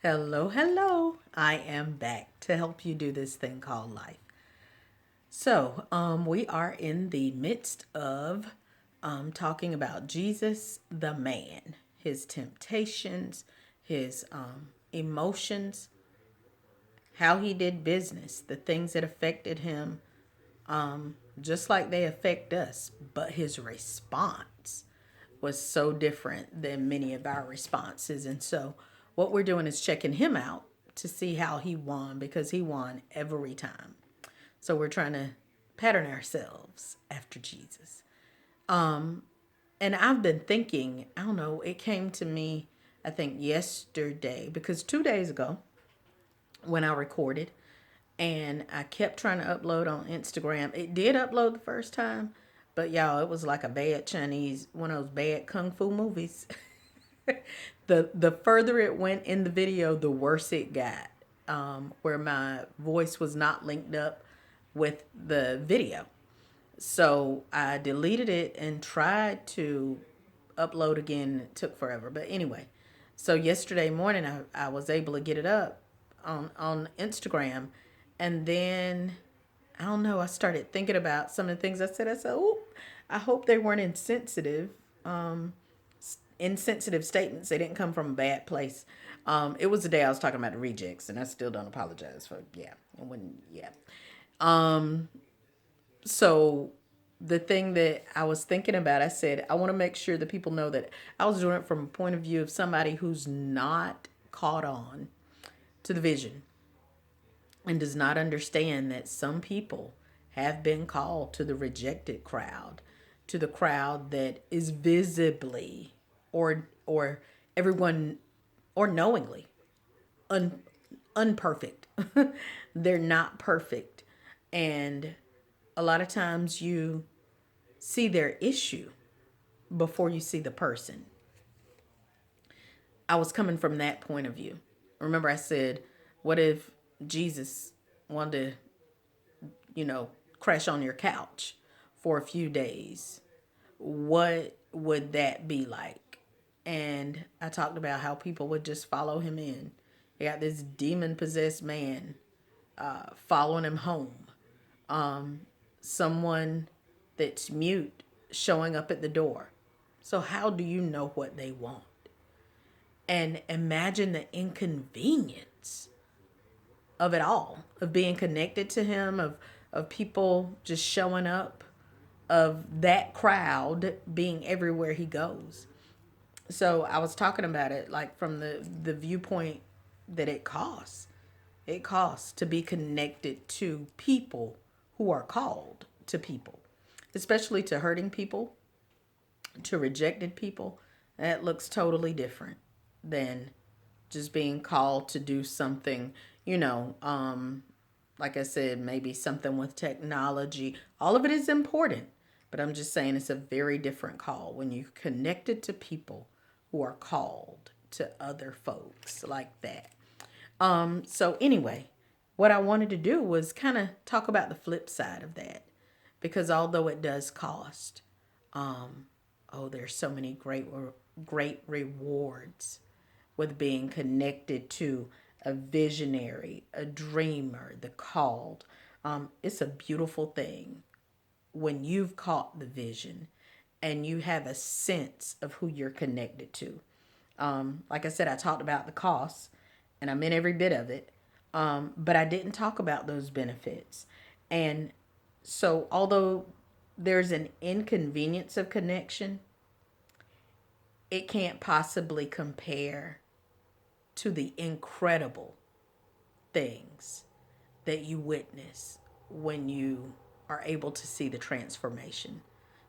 Hello, hello. I am back to help you do this thing called life. We are in the midst of talking about Jesus, the man, his temptations, his emotions, how he did business, the things that affected him, just like they affect us. But his response was so different than many of our responses. And so, what we're doing is checking him out to see how he won because he won every time. So, we're trying to pattern ourselves after Jesus. And I've been thinking, I don't know, it came to me, I think, yesterday because 2 days ago when I recorded, and I kept trying to upload on Instagram. It did upload the first time, but y'all, it was like a bad Chinese, one of those bad kung fu movies. The further it went in the video, the worse it got. Where my voice was not linked up with the video. So I deleted it and tried to upload again. It took forever. But anyway, so yesterday morning I was able to get it up on Instagram. And then I don't know, I started thinking about some of the things I said. I said, oh, I hope they weren't insensitive statements. They didn't come from a bad place. It was the day I was talking about the rejects, and I still don't apologize for yeah. So the thing that I was thinking about, I said I want to make sure that people know that I was doing it from a point of view of somebody who's not caught on to the vision and does not understand that some people have been called to the rejected crowd, to the crowd that is visibly or everyone or knowingly un, unperfect. They're not perfect. And a lot of times you see their issue before you see the person. I was coming from that point of view. Remember, I said, what if Jesus wanted to, you know, crash on your couch for a few days? What would that be like? And I talked about how people would just follow him in. You got this demon possessed man following him home. Someone that's mute showing up at the door. So, how do you know what they want? And imagine the inconvenience of it all, of being connected to him, of people just showing up, of that crowd being everywhere he goes. So I was talking about it like from the viewpoint that it costs. It costs to be connected to people who are called to people, especially to hurting people, to rejected people. That looks totally different than just being called to do something, you know, like I said, maybe something with technology. All of it is important, but I'm just saying it's a very different call when you're connected to people who are called to other folks like that. So anyway, what I wanted to do was kind of talk about the flip side of that because although it does cost, oh, there's so many great rewards with being connected to a visionary, a dreamer, the called. It's a beautiful thing when you've caught the vision and you have a sense of who you're connected to. Like I said, I talked about the costs and I meant every bit of it, but I didn't talk about those benefits. And so, although there's an inconvenience of connection, it can't possibly compare to the incredible things that you witness when you are able to see the transformation.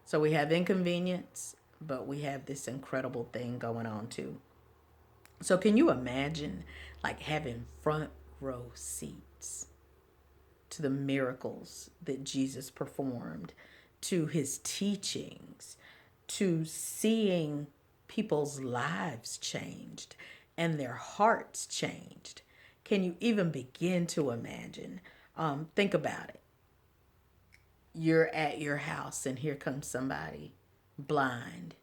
So we have inconvenience, but we have this incredible thing going on too. So can you imagine like having front row seats to the miracles that Jesus performed, to his teachings, to seeing people's lives changed and their hearts changed? Can you even begin to imagine? Think about it. You're at your house and here comes somebody blind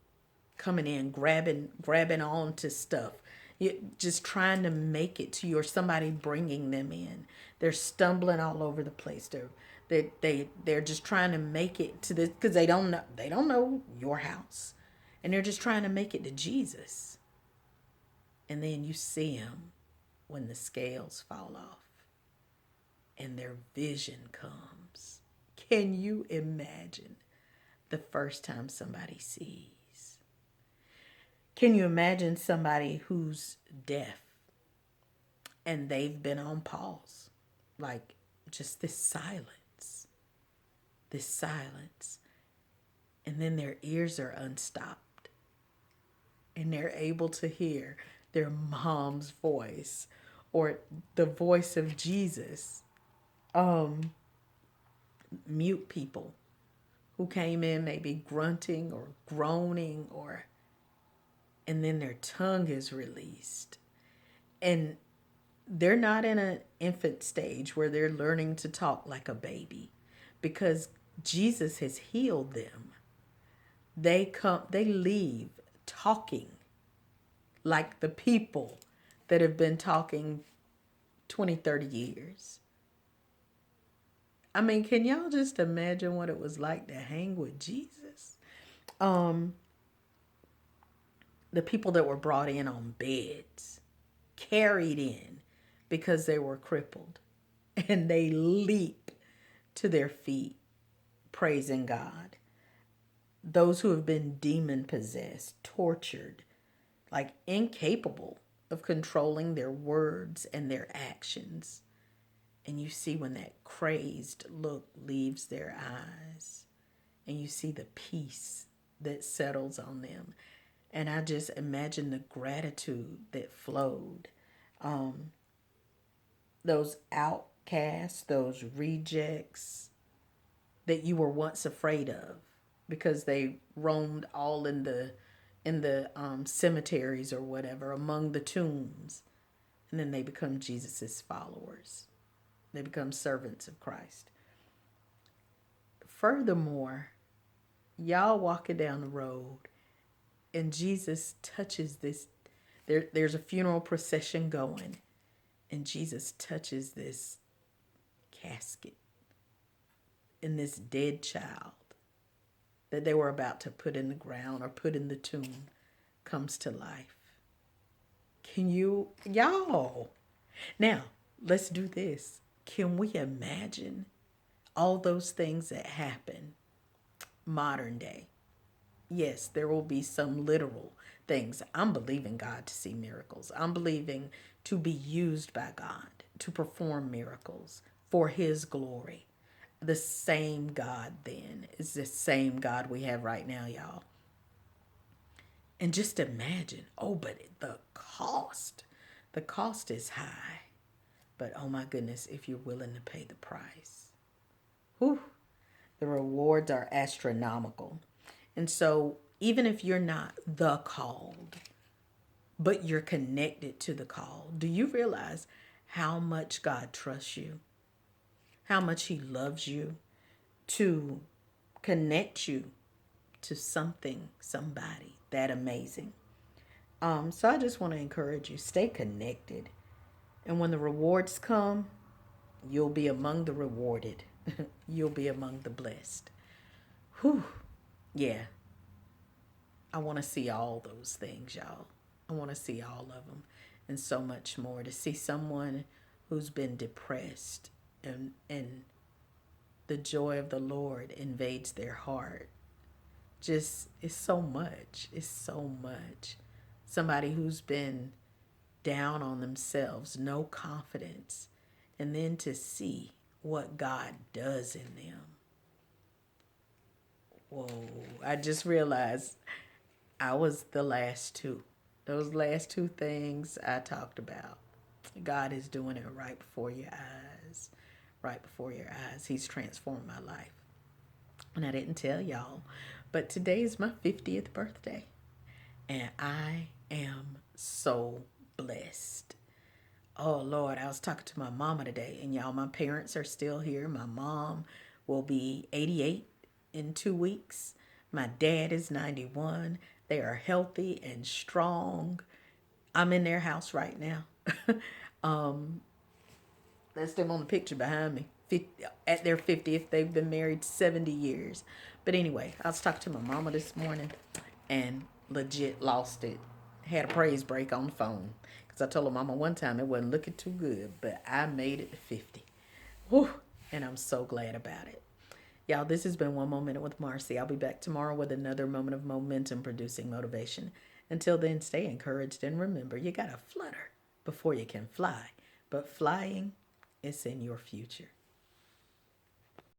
coming in, grabbing on to stuff. You just trying to make it to you, or somebody bringing them in. They're stumbling all over the place. They're just trying to make it to this because they don't know your house, and they're just trying to make it to Jesus. And then you see them when the scales fall off and their vision comes. Can you imagine the first time somebody sees? Can you imagine somebody who's deaf and they've been on pause? Like just this silence. And then their ears are unstopped and they're able to hear their mom's voice or the voice of Jesus. Mute people who came in maybe grunting or groaning, or and then their tongue is released, and they're not in an infant stage where they're learning to talk like a baby, because Jesus has healed them. They leave talking like the people that have been talking 20, 30 years. I mean, can y'all just imagine what it was like to hang with Jesus? Um, the people that were brought in on beds, carried in because they were crippled, and they leap to their feet, praising God. Those who have been demon possessed, tortured, like incapable of controlling their words and their actions. And you see when that crazed look leaves their eyes, and you see the peace that settles on them. And I just imagine the gratitude that flowed. Those outcasts, those rejects that you were once afraid of because they roamed all in the cemeteries or whatever, among the tombs, and then they become Jesus's followers. They become servants of Christ. Furthermore, y'all walking down the road and Jesus touches this. There's a funeral procession going, and Jesus touches this casket, and this dead child that they were about to put in the ground or put in the tomb comes to life. Can you, y'all? Now, let's do this. Can we imagine all those things that happen modern day? Yes, there will be some literal things. I'm believing God to see miracles. I'm believing to be used by God to perform miracles for His glory. The same God then is the same God we have right now, y'all. And just imagine, but the cost is high. But oh my goodness, if you're willing to pay the price, whew, the rewards are astronomical. And so, even if you're not the called, but you're connected to the call, do you realize how much God trusts you? How much He loves you to connect you to something, somebody that amazing. So I just want to encourage you, stay connected. And when the rewards come, you'll be among the rewarded. You'll be among the blessed. Whew. Yeah. I want to see all those things, y'all. I want to see all of them and so much more. To see someone who's been depressed and the joy of the Lord invades their heart. Just, it's so much. It's so much. Somebody who's been down on themselves, no confidence, and then to see what God does in them. Whoa, I just realized I was the last two. Those last two things I talked about. God is doing it right before your eyes. Right before your eyes. He's transformed my life. And I didn't tell y'all, but today is my 50th birthday. And I am so blessed. Oh Lord, I was talking to my mama today, and y'all, my parents are still here. My mom will be 88 in 2 weeks. My dad is 91. They are healthy and strong. I'm in their house right now. That's them on the picture behind me. At their 50th, they've been married 70 years. But anyway, I was talking to my mama this morning and legit lost it. Had a praise break on the phone. Because I told her mama one time it wasn't looking too good, but I made it to 50. Whew, and I'm so glad about it. Y'all, this has been One Moment with Marcy. I'll be back tomorrow with another moment of momentum producing motivation. Until then, stay encouraged and remember you gotta flutter before you can fly. But flying is in your future.